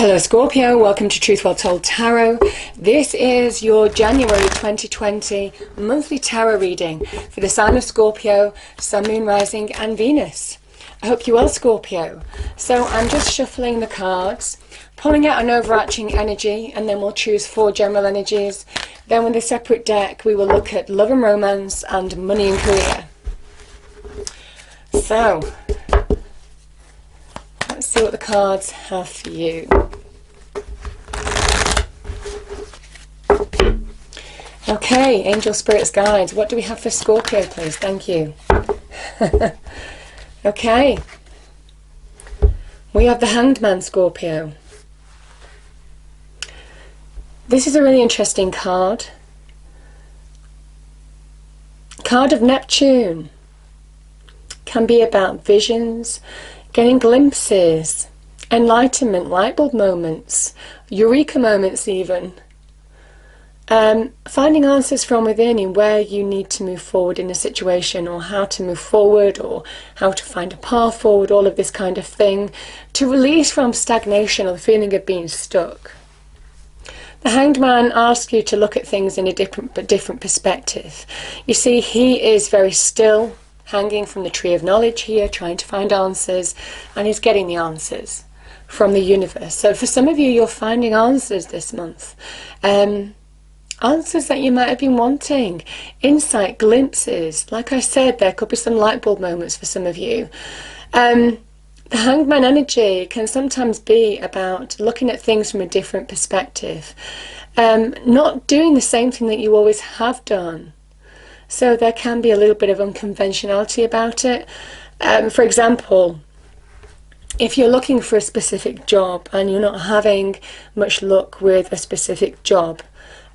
Hello Scorpio, welcome to Truth Well Told Tarot. This is your January 2020 monthly tarot reading for the sign of Scorpio, Sun, Moon, Rising and Venus. I hope you're well, Scorpio. So I'm just shuffling the cards, pulling out an overarching energy, and then we'll choose 4 general energies. Then with a separate deck we will look at love and romance and money and career. So let's see what the cards have for you. Okay, angel, spirits, guides, what do we have for Scorpio, please? Thank you. Okay, we have the Hanged Man, Scorpio. This is a really interesting card. Card of Neptune. Can be about visions, getting glimpses, enlightenment, light bulb moments, eureka moments even. Finding answers from within in where you need to move forward in a situation, or how to move forward, or how to find a path forward, all of this kind of thing, to release from stagnation or the feeling of being stuck. The Hanged Man asks you to look at things in a different perspective. You see, he is very still, hanging from the tree of knowledge here, trying to find answers, and he's getting the answers from the universe. So for some of you, you're finding answers this month. Answers that you might have been wanting, insight, glimpses. Like I said, there could be some light bulb moments for some of you. The Hanged Man energy can sometimes be about looking at things from a different perspective, not doing the same thing that you always have done. So there can be a little bit of unconventionality about it. For example, if you're looking for a specific job and you're not having much luck with a specific job,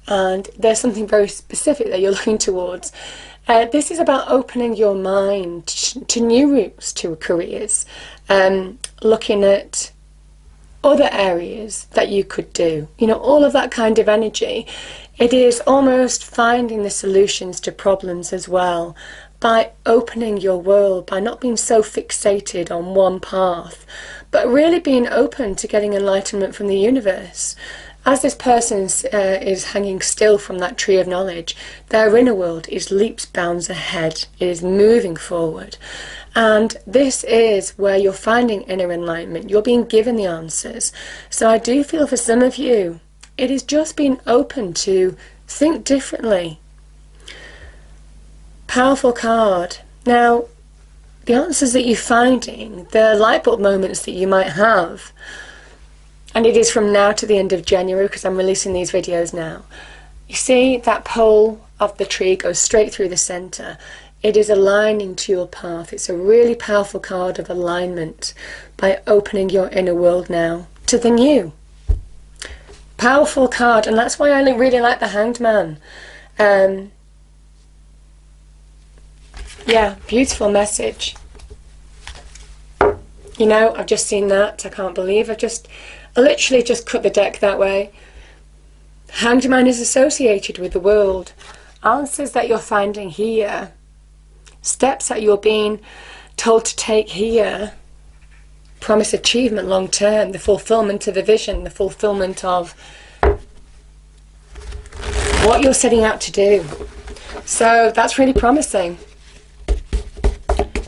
and there's something very specific that you're looking towards, this is about opening your mind to new routes to careers, looking at other areas that you could do, you know, all of that kind of energy. It is almost finding the solutions to problems as well, by opening your world, by not being so fixated on one path, but really being open to getting enlightenment from the universe. As this person is hanging still from that tree of knowledge, their inner world is leaps, bounds ahead. It is moving forward. And this is where you're finding inner enlightenment. You're being given the answers. So I do feel for some of you, it is just being open to think differently. Powerful card. Now, the answers that you're finding, the light bulb moments that you might have, and it is from now to the end of January because I'm releasing these videos now. You see that pole of the tree goes straight through the center. It is aligning to your path. It's a really powerful card of alignment by opening your inner world now to the new. Powerful card, and that's why I really like the Hanged Man. Yeah, beautiful message. You know, I've just seen that. I can't believe I literally just cut the deck that way. Hanged Man is associated with the world. Answers that you're finding here. Steps that you're being told to take here. Promise achievement long term. The fulfillment of a vision. The fulfillment of what you're setting out to do. So that's really promising.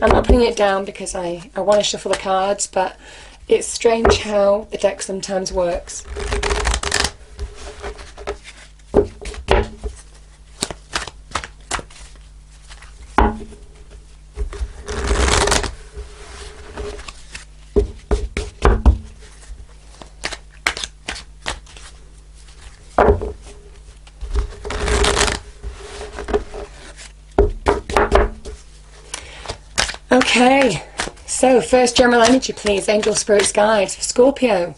I'm not putting it down because I want to shuffle the cards, but it's strange how the deck sometimes works. Okay. So, first general energy, please. Angel, spirits, guides for Scorpio,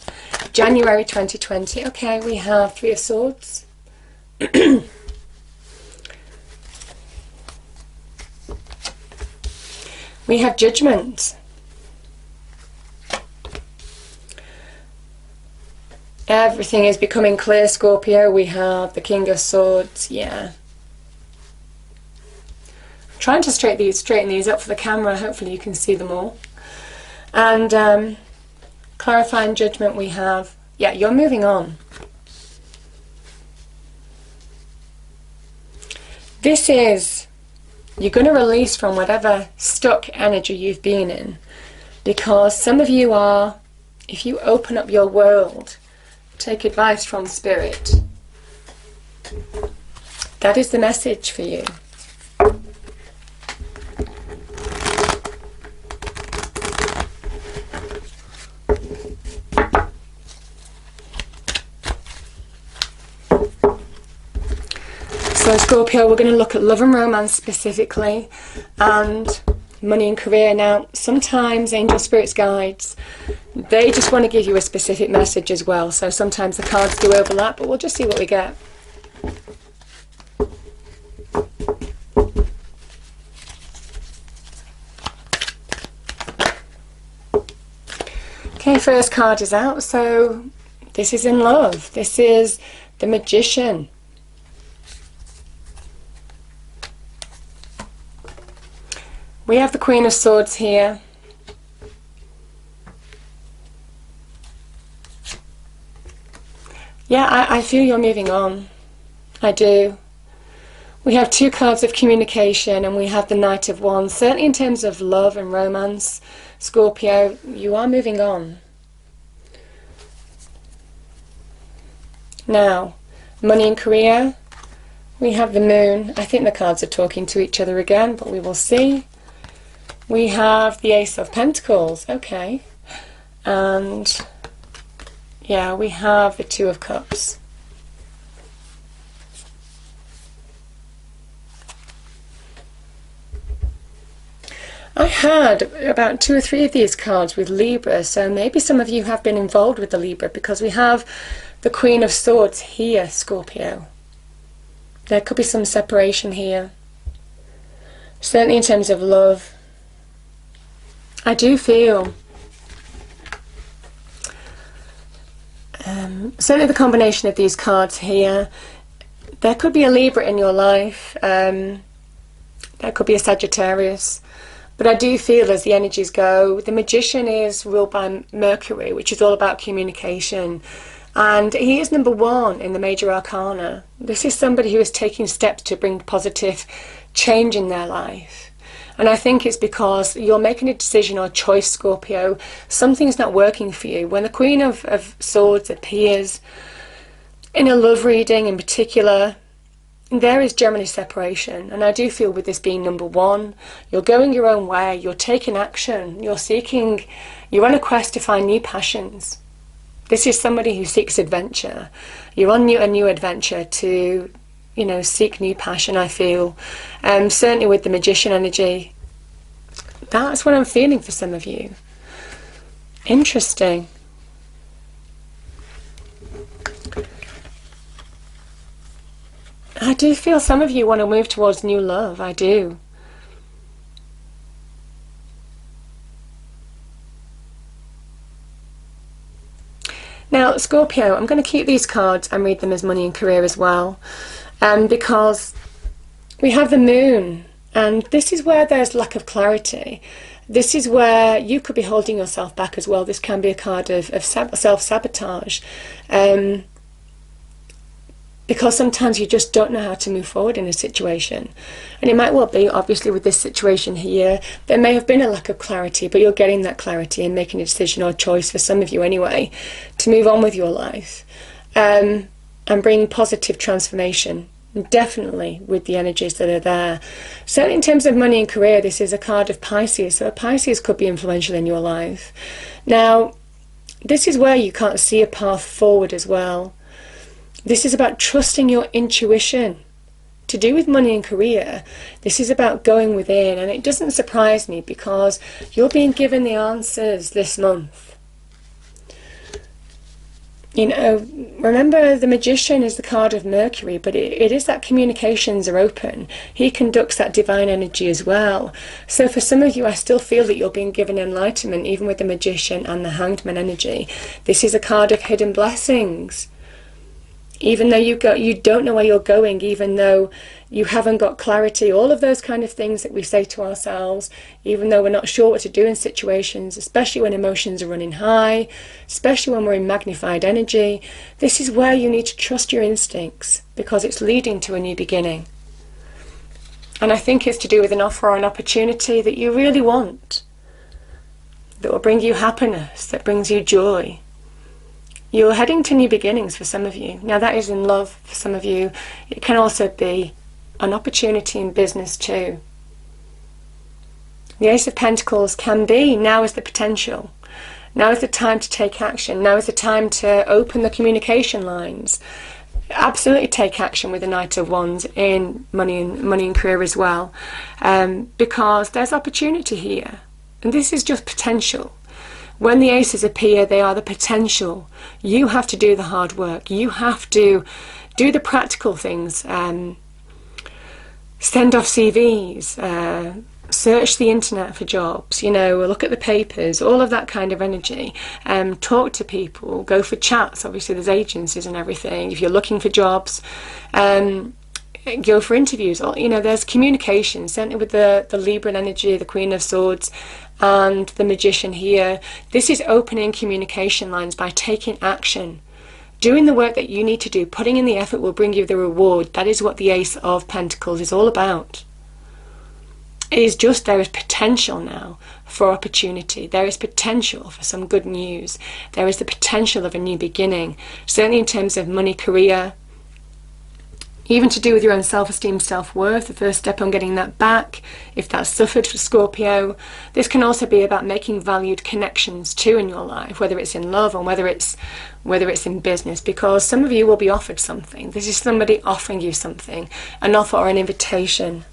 January 2020. Okay, we have 3 of Swords. We have Judgment. Everything is becoming clear, Scorpio. We have the King of Swords. Yeah. Trying to straighten these up for the camera. Hopefully you can see them all. And clarifying judgment, we have, Yeah, you're moving on. This is, you're going to release from whatever stuck energy you've been in, because some of you are, if you open up your world, take advice from Spirit, that is the message for you. So Scorpio, we're going to look at love and romance specifically, and money and career. Now, sometimes angel spirits guides, they just want to give you a specific message as well. So sometimes the cards do overlap, but we'll just see what we get. Okay, first card is out. So this is in love. This is the Magician. We have the Queen of Swords here. Yeah, I feel you're moving on. I do. We have two cards of communication, and we have the Knight of Wands. Certainly in terms of love and romance, Scorpio, you are moving on. Now, money and career. We have the Moon. I think the cards are talking to each other again, but we will see. We have the Ace of Pentacles, okay, and yeah, we have the Two of Cups. I had about 2 or 3 of these cards with Libra, so maybe some of you have been involved with the Libra, because we have the Queen of Swords here, Scorpio. There could be some separation here, certainly in terms of love. I do feel certainly the combination of these cards here, there could be a Libra in your life, there could be a Sagittarius, but I do feel as the energies go, the Magician is ruled by Mercury, which is all about communication, and he is number 1 in the major arcana. This is somebody who is taking steps to bring positive change in their life. And I think it's because you're making a decision or choice, Scorpio. Something's not working for you. When the Queen of Swords appears in a love reading in particular, there is generally separation. And I do feel with this being number 1, you're going your own way, you're taking action, you're on a quest to find new passions. This is somebody who seeks adventure. You're on a new adventure to, you know, seek new passion, I feel. Certainly with the Magician energy, that's what I'm feeling for some of you. Interesting. I do feel some of you want to move towards new love, I do. Now, Scorpio, I'm going to keep these cards and read them as money and career as well. Because we have the Moon, and this is where there's lack of clarity. This is where you could be holding yourself back as well. This can be a card of self-sabotage, because sometimes you just don't know how to move forward in a situation. And it might well be, obviously with this situation here, there may have been a lack of clarity, but you're getting that clarity and making a decision or choice, for some of you anyway, to move on with your life, and bring positive transformation. Definitely with the energies that are there. Certainly in terms of money and career, this is a card of Pisces, so a Pisces could be influential in your life. Now, this is where you can't see a path forward as well. This is about trusting your intuition. To do with money and career, this is about going within, and it doesn't surprise me because you're being given the answers this month. You know, remember the Magician is the card of Mercury, but it is that communications are open. He conducts that divine energy as well. So for some of you, I still feel that you're being given enlightenment, even with the Magician and the Hanged Man energy. This is a card of hidden blessings. Even though you don't know where you're going, even though You haven't got clarity, all of those kind of things that we say to ourselves, even though we're not sure what to do in situations, especially when emotions are running high, especially when we're in magnified energy. This is where you need to trust your instincts, because it's leading to a new beginning. And I think it's to do with an offer or an opportunity that you really want, that will bring you happiness, that brings you joy. You're heading to new beginnings for some of you. Now that is in love for some of you. It can also be an opportunity in business too. The Ace of Pentacles can be, now is the potential. Now is the time to take action. Now is the time to open the communication lines. Absolutely take action with the Knight of Wands in money and career as well. Because there's opportunity here. And this is just potential. When the aces appear, they are the potential. You have to do the hard work. You have to do the practical things. Send off CVs, search the internet for jobs, look at the papers, all of that kind of energy. Talk to people, go for chats. Obviously there's agencies and everything. If you're looking for jobs, go for interviews. There's communication, certainly with the Libran energy, the Queen of Swords and the Magician here. This is opening communication lines by taking action. Doing the work that you need to do, putting in the effort will bring you the reward. That is what the Ace of Pentacles is all about. It is just, there is potential now for opportunity. There is potential for some good news. There is the potential of a new beginning. Certainly in terms of money, career, even to do with your own self-esteem, self-worth, the first step on getting that back, if that's suffered for Scorpio. This can also be about making valued connections too in your life, whether it's in love or whether it's in business, because some of you will be offered something. This is somebody offering you something, an offer or an invitation.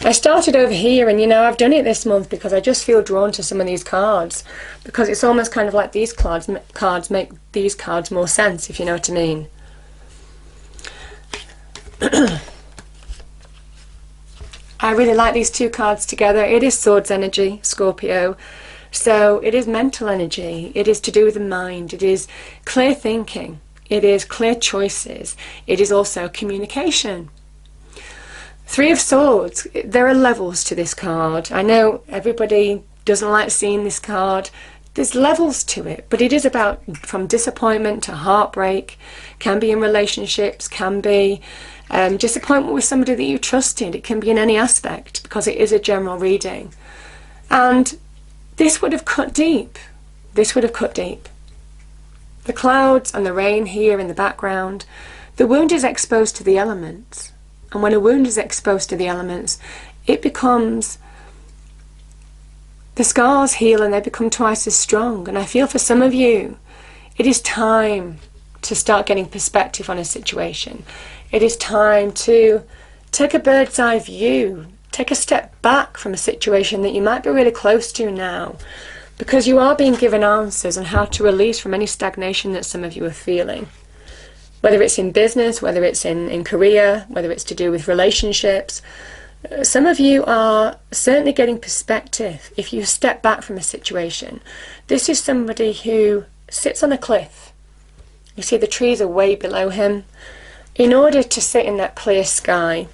I started over here, and I've done it this month because I just feel drawn to some of these cards, because it's almost kind of like these cards make these cards more sense, if you know what I mean. I really like these two cards together. It is Swords energy, Scorpio. So it is mental energy. It is to do with the mind. It is clear thinking. It is clear choices. It is also communication. Three of Swords. There are levels to this card. I know everybody doesn't like seeing this card. There's levels to it, but it is about from disappointment to heartbreak. Can be in relationships, can be disappointment with somebody that you trusted. It can be in any aspect, because it is a general reading. And this would have cut deep. This would have cut deep. The clouds and the rain here in the background. The wound is exposed to the elements. And when a wound is exposed to the elements, it becomes, the scars heal and they become twice as strong. And I feel for some of you, it is time to start getting perspective on a situation. It is time to take a bird's eye view, take a step back from a situation that you might be really close to now, because you are being given answers on how to release from any stagnation that some of you are feeling. Whether it's in business, whether it's in career, whether it's to do with relationships. Some of you are certainly getting perspective if you step back from a situation. This is somebody who sits on a cliff. You see the trees are way below him. In order to sit in that clear sky,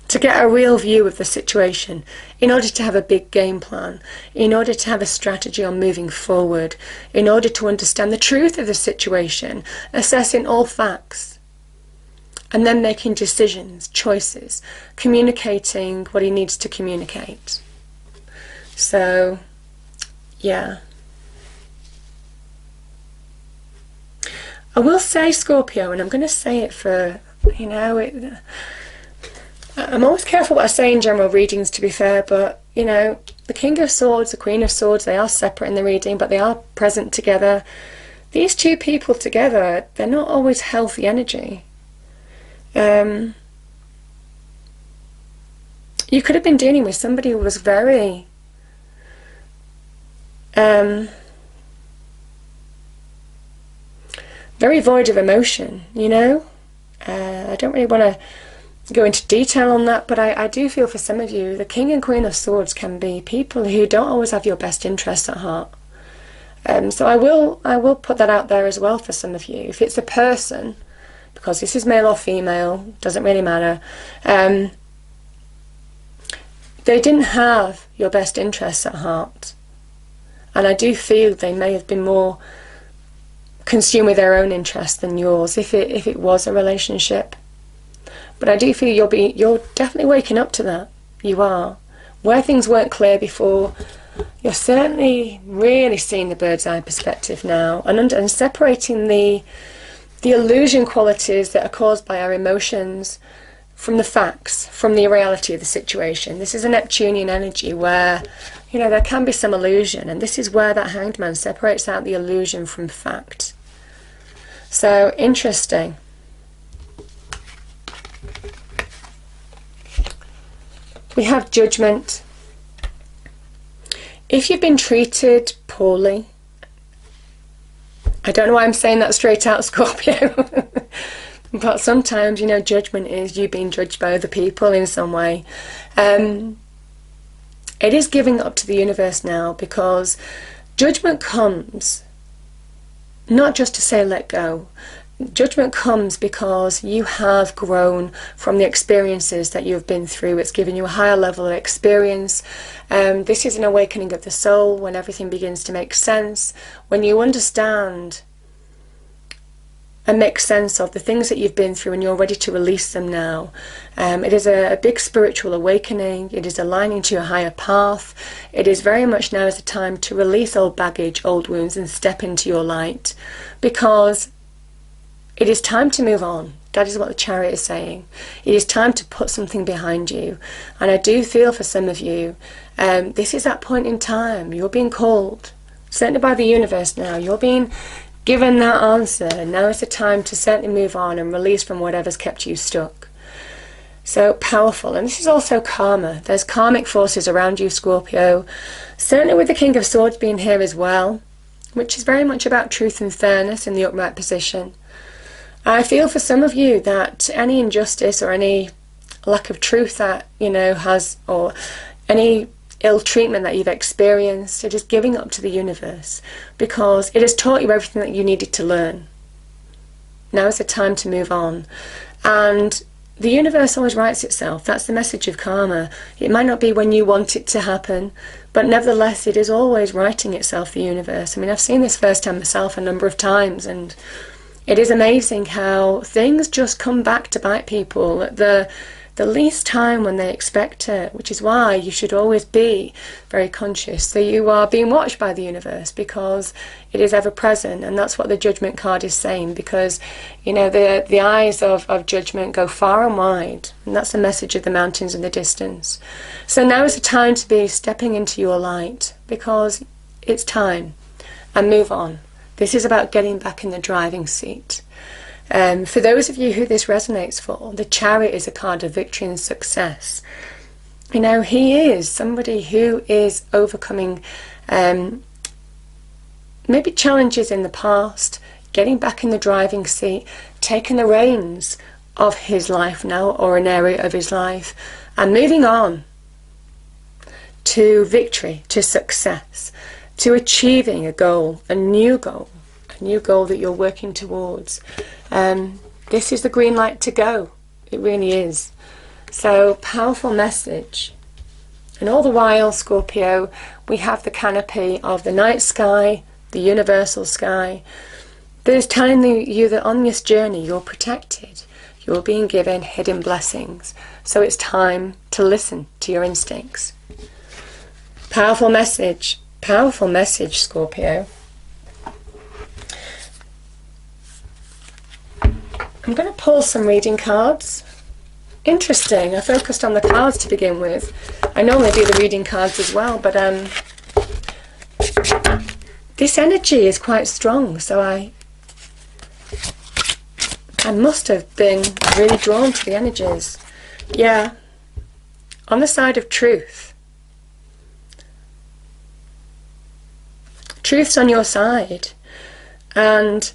to get a real view of the situation, in order to have a big game plan, in order to have a strategy on moving forward, in order to understand the truth of the situation, assessing all facts, and then making decisions, choices, communicating what he needs to communicate. So, yeah. I will say, Scorpio, and I'm going to say it for, I'm always careful what I say in general readings, to be fair, but, the King of Swords, the Queen of Swords, they are separate in the reading, but they are present together. These two people together, they're not always healthy energy. You could have been dealing with somebody who was very very void of emotion, I don't really want to go into detail on that, but I do feel for some of you, the King and Queen of Swords can be people who don't always have your best interests at heart. So I will put that out there as well for some of you. If it's a person, because this is male or female, doesn't really matter. They didn't have your best interests at heart. And I do feel they may have been more consumed with their own interests than yours, if it was a relationship. But I do feel you're definitely waking up to that. You are. Where things weren't clear before, you're certainly really seeing the bird's eye perspective now, and separating the illusion qualities that are caused by our emotions from the facts, from the reality of the situation. This is a Neptunian energy where, there can be some illusion, and this is where that Hanged Man separates out the illusion from fact. So, interesting. We have Judgment. If you've been treated poorly, I don't know why I'm saying that straight out, Scorpio, but sometimes, judgment is you being judged by other people in some way. It is giving up to the universe now, because judgment comes not just to say let go. Judgment comes because you have grown from the experiences that you've been through. It's given you a higher level of experience. This is an awakening of the soul, when everything begins to make sense, when you understand and make sense of the things that you've been through, and you're ready to release them now. It is a big spiritual awakening. It is aligning to your higher path. It is very much now is the time to release old baggage, old wounds, and step into your light, because it is time to move on. That is what the Chariot is saying. It is time to put something behind you. And I do feel for some of you, this is that point in time. You're being called, certainly by the universe now. You're being given that answer. Now is the time to certainly move on and release from whatever's kept you stuck. So powerful. And this is also karma. There's karmic forces around you, Scorpio. Certainly with the King of Swords being here as well, which is very much about truth and fairness in the upright position. I feel for some of you that any injustice or any lack of truth that, has, or any ill treatment that you've experienced, it is giving up to the universe, because it has taught you everything that you needed to learn. Now is the time to move on. And the universe always writes itself. That's the message of karma. It might not be when you want it to happen, but nevertheless it is always writing itself, the universe. I mean, I've seen this firsthand myself a number of times, and it is amazing how things just come back to bite people at the least time when they expect it, which is why you should always be very conscious that you are being watched by the universe, because it is ever present. And that's what the Judgment card is saying, because the eyes of judgment go far and wide, and that's the message of the mountains in the distance. So now is the time to be stepping into your light, because it's time, and move on. This is about getting back in the driving seat. For those of you who this resonates for, the Chariot is a card of victory and success. He is somebody who is overcoming maybe challenges in the past, getting back in the driving seat, taking the reins of his life now, or an area of his life, and moving on to victory, to success, to achieving a goal, a new goal that you're working towards. This is the green light to go. It really is. So, powerful message. And all the while, Scorpio, we have the canopy of the night sky, the universal sky, that is telling you that on this journey you're protected. You're being given hidden blessings. So it's time to listen to your instincts. Powerful message, Scorpio. I'm going to pull some reading cards. Interesting, I focused on the cards to begin with. I normally do the reading cards as well, but this energy is quite strong, so I must have been really drawn to the energies. Yeah, on the side of truth. Truth's on your side, and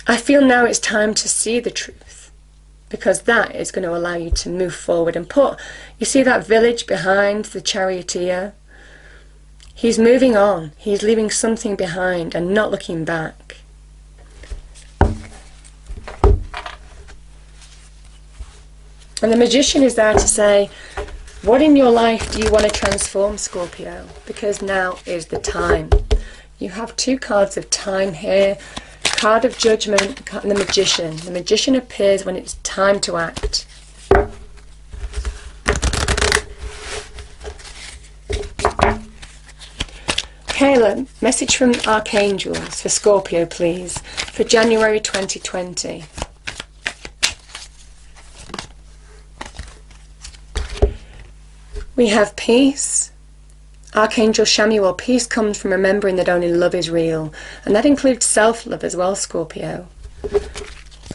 I feel now it's time to see the truth, because that is going to allow you to move forward and you see that village behind the charioteer? He's moving on. He's leaving something behind and not looking back. And the Magician is there to say, what in your life do you want to transform, Scorpio? Because now is the time. You have 2 cards of time here. Card of Judgment and the Magician. The Magician appears when it's time to act. Kayla, message from Archangels for Scorpio, please, for January 2020. We have peace. Archangel Shamuel, peace comes from remembering that only love is real. And that includes self-love as well, Scorpio.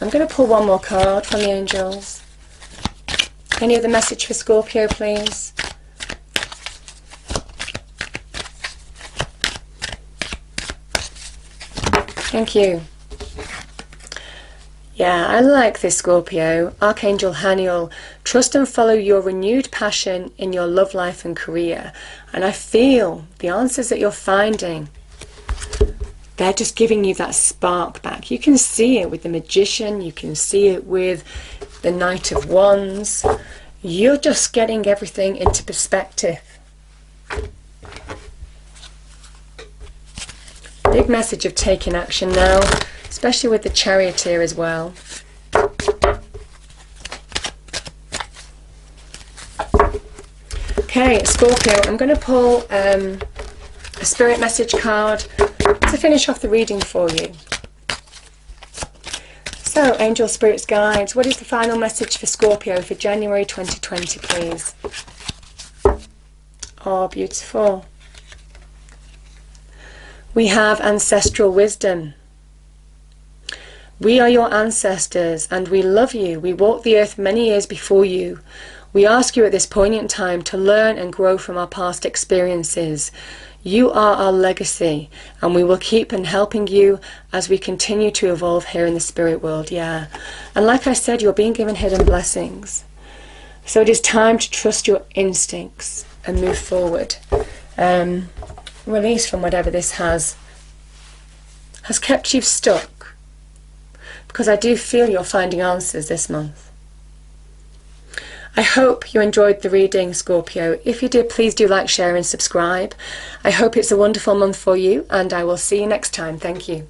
I'm going to pull one more card from the angels. Any other message for Scorpio, please? Thank you. Yeah, I like this, Scorpio. Archangel Haniel, trust and follow your renewed passion in your love life and career. And I feel the answers that you're finding, they're just giving you that spark back. You can see it with the Magician. You can see it with the Knight of Wands. You're just getting everything into perspective. Big message of taking action now, especially with the Charioteer as well. Okay, Scorpio, I'm going to pull a spirit message card to finish off the reading for you. So, angel, spirits, guides, what is the final message for Scorpio for January 2020, please? Oh, beautiful. We have ancestral wisdom. We are your ancestors and we love you. We walked the earth many years before you. We ask you at this poignant time to learn and grow from our past experiences. You are our legacy and we will keep on helping you as we continue to evolve here in the spirit world. Yeah. And like I said, you're being given hidden blessings. So it is time to trust your instincts and move forward. Release from whatever this has kept you stuck, because I do feel you're finding answers this month. I hope you enjoyed the reading, Scorpio. If you did, please do like, share and subscribe. I hope it's a wonderful month for you and I will see you next time. Thank you.